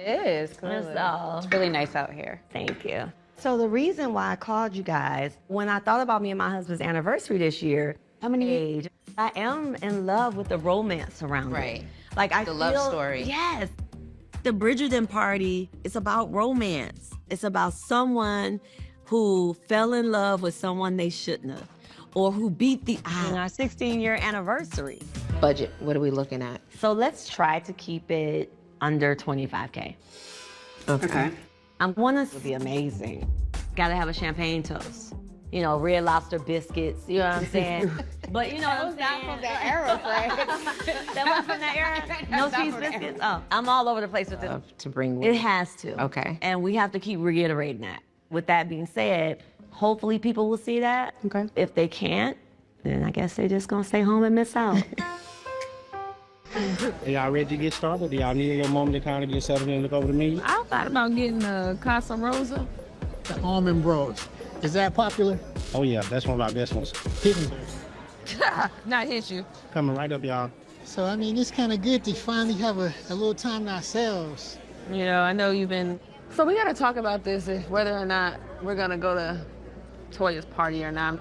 It is, clearly. It's really nice out here. Thank you. So the reason why I called you guys, when I thought about me and my husband's anniversary this year, how many age? I am in love with the romance around it. Like I feel, love story. Yes. The Bridgerton party is about romance. It's about someone who fell in love with someone they shouldn't have, or who beat the odds. On our 16-year anniversary. Budget, what are we looking at? So let's try to keep it under 25K. Okay. I want to be amazing. Gotta have a champagne toast. You know, red lobster biscuits, you know what I'm saying? But you know what I'm saying? That was not from that era, Fred. That was from that era? No cheese biscuits? Oh, I'm all over the place with this. To bring It has to. Okay. And we have to keep reiterating that. With that being said, hopefully people will see that. Okay. If they can't, then I guess they're just gonna stay home and miss out. Are y'all ready to get started? Do y'all need a moment to kind of get settled and look over the menu? I thought about getting a Casa Rosa. The almond bros. Is that popular? Oh yeah, that's one of our best ones. Hidden. Not hit you. Coming right up, y'all. So, I mean, it's kind of good to finally have a little time to ourselves. You know, I know you've been... So we got to talk about this, whether or not we're going to go to Toya's party or not.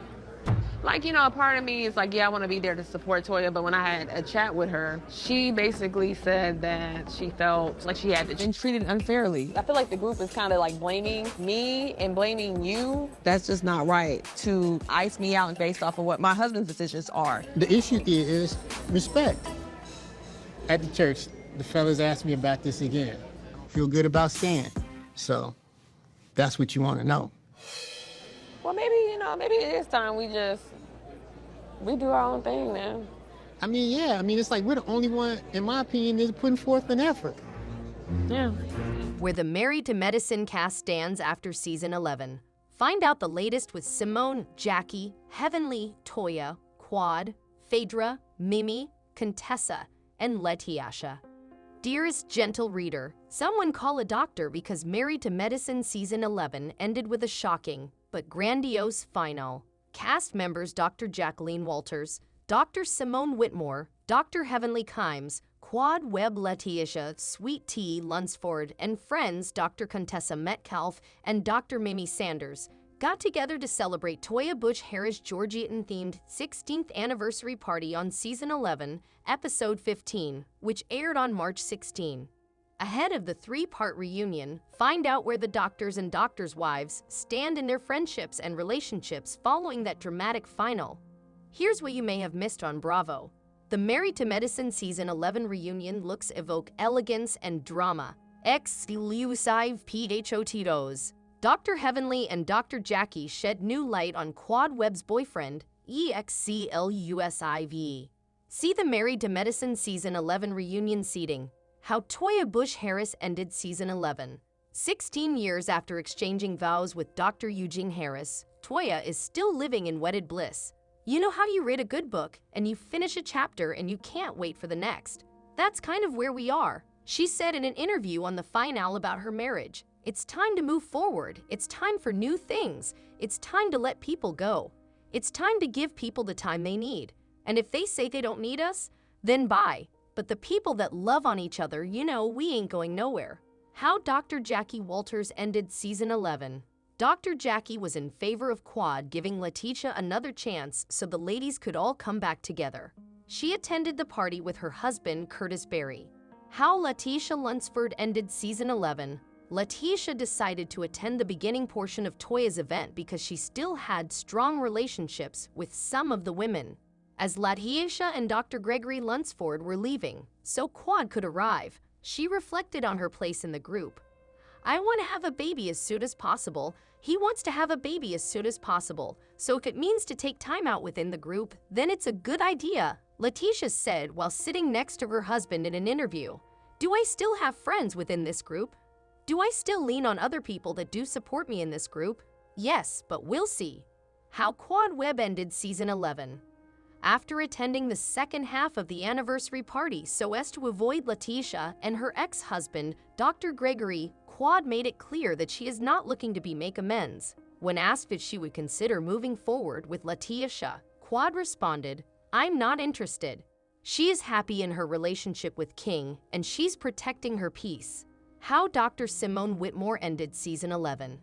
Like, you know, a part of me is like, yeah, I want to be there to support Toya, but when I had a chat with her, she basically said that she felt like she had been treated unfairly. I feel like the group is kind of like blaming me and blaming you. That's just not right to ice me out based off of what my husband's decisions are. The issue is respect. At the church, the fellas asked me about this again. Feel good about staying. So that's what you want to know. Well, maybe, you know, maybe it is time we do our own thing now. I mean, yeah, it's like we're the only one, in my opinion, that's putting forth an effort. Yeah. Where the Married to Medicine cast stands after season 11. Find out the latest with Simone, Jackie, Heavenly, Toya, Quad, Phaedra, Mimi, Contessa, and Lateasha. Dearest gentle reader, someone call a doctor because Married to Medicine season 11 ended with a shocking but grandiose final. Cast members Dr. Jacqueline Walters, Dr. Simone Whitmore, Dr. Heavenly Kimes, Quad Webb Lateasha, Sweet Tea Lunceford, and friends Dr. Contessa Metcalfe and Dr. Mimi Sanders got together to celebrate Toya Bush-Harris Georgian-themed 16th anniversary party on season 11, episode 15, which aired on March 16. Ahead of the three-part reunion, find out where the doctors and doctors' wives stand in their friendships and relationships following that dramatic final. Here's what you may have missed on Bravo. The Married to Medicine Season 11 reunion looks evoke elegance and drama. Exclusive PHOTOs. Dr. Heavenly and Dr. Jackie shed new light on Quad Webb's boyfriend, EXCLUSIV. See the Married to Medicine Season 11 reunion seating. How Toya Bush-Harris ended season 11. 16 years after exchanging vows with Dr. Eugene Harris, Toya is still living in wedded bliss. You know how you read a good book and you finish a chapter and you can't wait for the next? That's kind of where we are. She said in an interview on the finale about her marriage, "It's time to move forward. It's time for new things. It's time to let people go. It's time to give people the time they need. And if they say they don't need us, then bye. But the people that love on each other, you know, we ain't going nowhere." How Dr. Jackie Walters ended season 11. Dr. Jackie was in favor of Quad giving Lateasha another chance so the ladies could all come back together. She attended the party with her husband, Curtis Berry. How Lateasha Lunceford ended season 11. Lateasha decided to attend the beginning portion of Toya's event because she still had strong relationships with some of the women. As Lateasha and Dr. Gregory Lunceford were leaving, so Quad could arrive, she reflected on her place in the group. "I want to have a baby as soon as possible. He wants to have a baby as soon as possible. So if it means to take time out within the group, then it's a good idea," Lateasha said while sitting next to her husband in an interview. "Do I still have friends within this group? Do I still lean on other people that do support me in this group? Yes, but we'll see." How Quad Webb ended season 11. After attending the second half of the anniversary party so as to avoid Lateasha and her ex-husband, Dr. Gregory, Quad made it clear that she is not looking to make amends. When asked if she would consider moving forward with Lateasha, Quad responded, "I'm not interested. She is happy in her relationship with King, and she's protecting her peace." How Dr. Simone Whitmore ended season 11.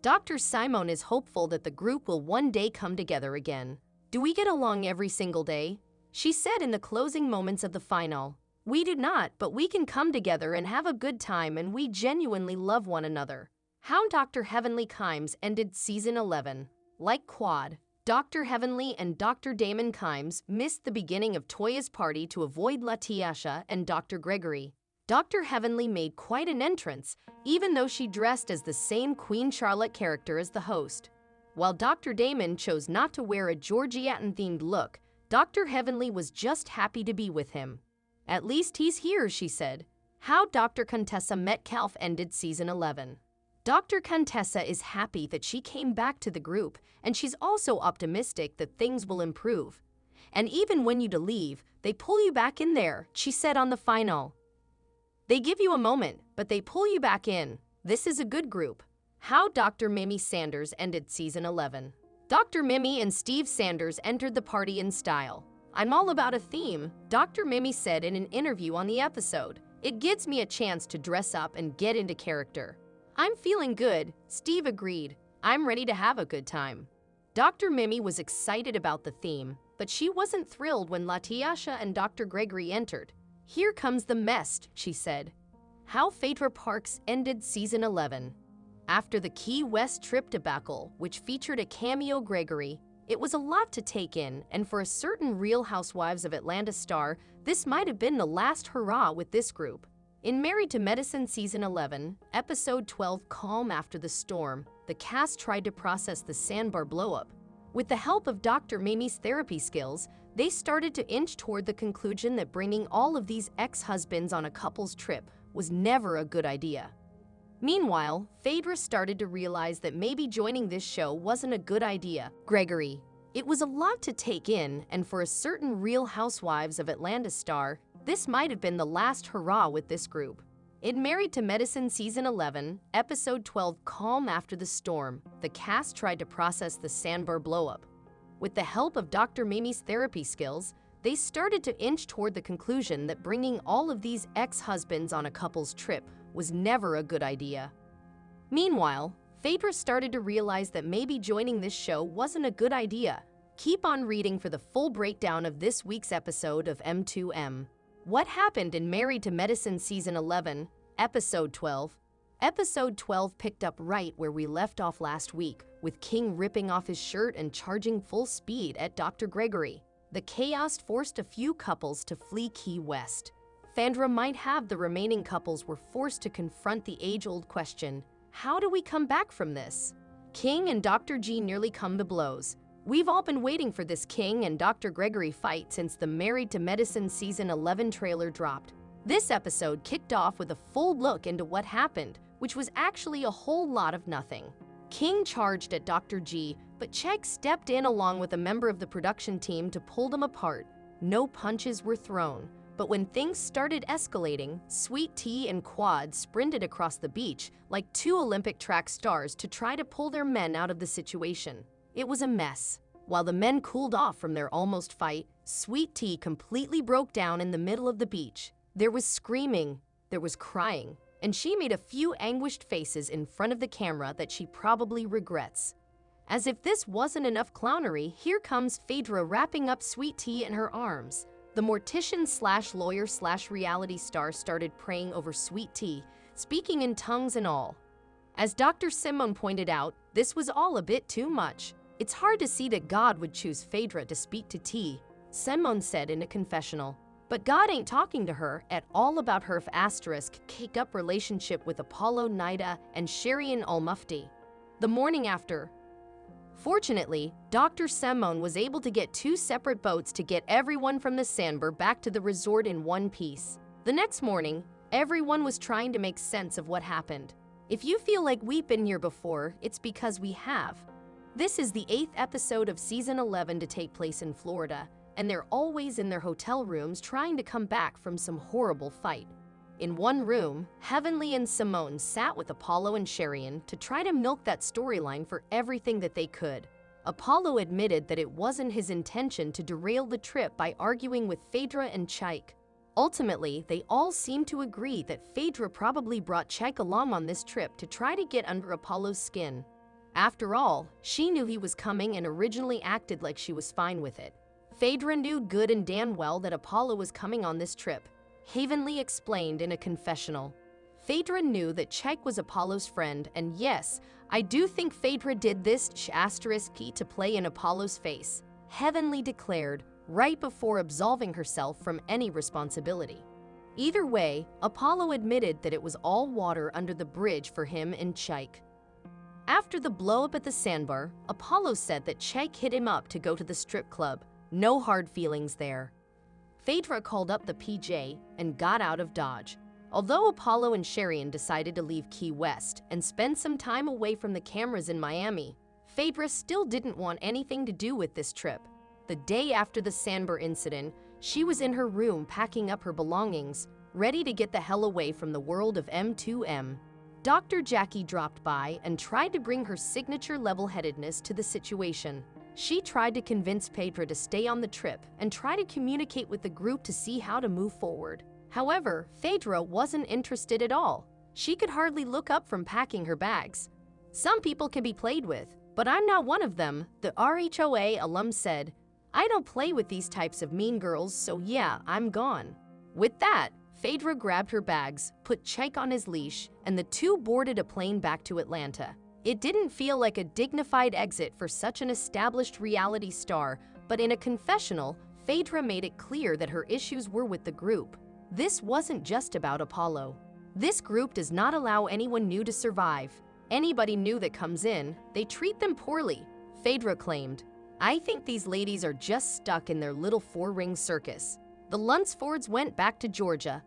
Dr. Simone is hopeful that the group will one day come together again. Do we get along every single day? She said in the closing moments of the final. We do not, but we can come together and have a good time, and we genuinely love one another. How Dr. Heavenly Kimes ended season 11. Like Quad, Dr. Heavenly and Dr. Damon Kimes missed the beginning of Toya's party to avoid Lateasha and Dr. Gregory. Dr. Heavenly made quite an entrance, even though she dressed as the same Queen Charlotte character as the host. While Dr. Damon chose not to wear a Georgiatan-themed look, Dr. Heavenly was just happy to be with him. At least he's here, she said. How Dr. Contessa Metcalfe ended season 11. Dr. Contessa is happy that she came back to the group, and she's also optimistic that things will improve. And even when you leave, they pull you back in there, she said on the final. They give you a moment, but they pull you back in. This is a good group. How Dr. Mimi Sanders ended season 11. Dr. Mimi and Steve Sanders entered the party in style. I'm all about a theme, Dr. Mimi said in an interview on the episode. It gives me a chance to dress up and get into character. I'm feeling good, Steve agreed. I'm ready to have a good time. Dr. Mimi was excited about the theme, but she wasn't thrilled when Lateasha and Dr. Gregory entered. Here comes the mess, she said. How Phaedra Parks ended season 11. After the Key West trip debacle, which featured a cameo Gregory, it was a lot to take in, and for a certain Real Housewives of Atlanta star, this might have been the last hurrah with this group. In Married to Medicine season 11, episode 12 Calm After the Storm, the cast tried to process the sandbar blowup. With the help of Dr. Mimi's therapy skills, they started to inch toward the conclusion that bringing all of these ex-husbands on a couple's trip was never a good idea. Meanwhile, Phaedra started to realize that maybe joining this show wasn't a good idea. Gregory. It was a lot to take in, and for a certain Real Housewives of Atlanta star, this might have been the last hurrah with this group. In Married to Medicine season 11, episode 12 Calm After the Storm, the cast tried to process the sandbar blowup. With the help of Dr. Mimi's therapy skills, they started to inch toward the conclusion that bringing all of these ex-husbands on a couple's trip was never a good idea. Meanwhile, Phaedra started to realize that maybe joining this show wasn't a good idea. Keep on reading for the full breakdown of this week's episode of M2M. What happened in Married to Medicine season 11, episode 12? Episode 12 picked up right where we left off last week, with King ripping off his shirt and charging full speed at Dr. Gregory. The chaos forced a few couples to flee Key West. Phaedra might have the remaining couples were forced to confront the age-old question, how do we come back from this? King and Dr. G nearly come to blows. We've all been waiting for this King and Dr. Gregory fight since the Married to Medicine season 11 trailer dropped. This episode kicked off with a full look into what happened, which was actually a whole lot of nothing. King charged at Dr. G, but Chegg stepped in along with a member of the production team to pull them apart. No punches were thrown, but when things started escalating, Sweet Tea and Quad sprinted across the beach like two Olympic track stars to try to pull their men out of the situation. It was a mess. While the men cooled off from their almost fight, Sweet Tea completely broke down in the middle of the beach. There was screaming, there was crying, and she made a few anguished faces in front of the camera that she probably regrets. As if this wasn't enough clownery, here comes Phaedra wrapping up Sweet Tea in her arms. The mortician/lawyer/reality star started praying over Sweet Tea, speaking in tongues and all. As Dr. Simone pointed out, this was all a bit too much. It's hard to see that God would choose Phaedra to speak to Tea, Simone said in a confessional. But God ain't talking to her at all about her *cake-up relationship with Apollo Nida and Sharian al-Mufti. The morning after, fortunately, Dr. Simone was able to get 2 separate boats to get everyone from the sandbar back to the resort in one piece. The next morning, everyone was trying to make sense of what happened. If you feel like we've been here before, it's because we have. This is the 8th episode of season 11 to take place in Florida, and they're always in their hotel rooms trying to come back from some horrible fight. In one room, Heavenly and Simone sat with Apollo and Sharian to try to milk that storyline for everything that they could. Apollo admitted that it wasn't his intention to derail the trip by arguing with Phaedra and Chike. Ultimately, they all seemed to agree that Phaedra probably brought Czech along on this trip to try to get under Apollo's skin. After all, she knew he was coming and originally acted like she was fine with it. Phaedra knew good and damn well that Apollo was coming on this trip, Havenly explained in a confessional. Phaedra knew that Czech was Apollo's friend, and yes, I do think Phaedra did this to play in Apollo's face, Heavenly declared, right before absolving herself from any responsibility. Either way, Apollo admitted that it was all water under the bridge for him and Czech. After the blow-up at the sandbar, Apollo said that Czech hit him up to go to the strip club. No hard feelings there. Phaedra called up the PJ and got out of Dodge. Although Apollo and Sherian decided to leave Key West and spend some time away from the cameras in Miami, Phaedra still didn't want anything to do with this trip. The day after the sandbar incident, she was in her room packing up her belongings, ready to get the hell away from the world of M2M. Dr. Jackie dropped by and tried to bring her signature level-headedness to the situation. She tried to convince Phaedra to stay on the trip and try to communicate with the group to see how to move forward. However, Phaedra wasn't interested at all. She could hardly look up from packing her bags. Some people can be played with, but I'm not one of them, the RHOA alum said. I don't play with these types of mean girls, so yeah, I'm gone. With that, Phaedra grabbed her bags, put Czech on his leash, and the two boarded a plane back to Atlanta. It didn't feel like a dignified exit for such an established reality star, but in a confessional, Phaedra made it clear that her issues were with the group. This wasn't just about Apollo. This group does not allow anyone new to survive. Anybody new that comes in, they treat them poorly, Phaedra claimed. I think these ladies are just stuck in their little four-ring circus. The Luncfords went back to Georgia,